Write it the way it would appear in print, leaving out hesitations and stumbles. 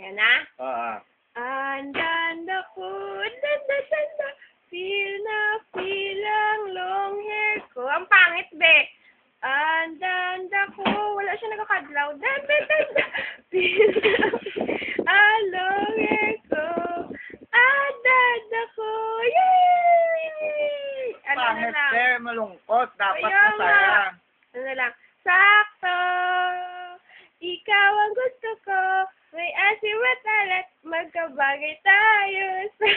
Ayan na. Oo. Andan ako, danda, feel ang long hair ko. Ang pangit, be. Andan ako, wala siya nagkakadlaw. Danda, feel ang long hair ko. Andan ako, yay! Ano na Pangit, lang? sir. Malungkot. Dapat Ayaw masaya. nga. Ano na lang? Sakto, ikaw ang gusto ko. May asim at alat, magkabagay tayo sa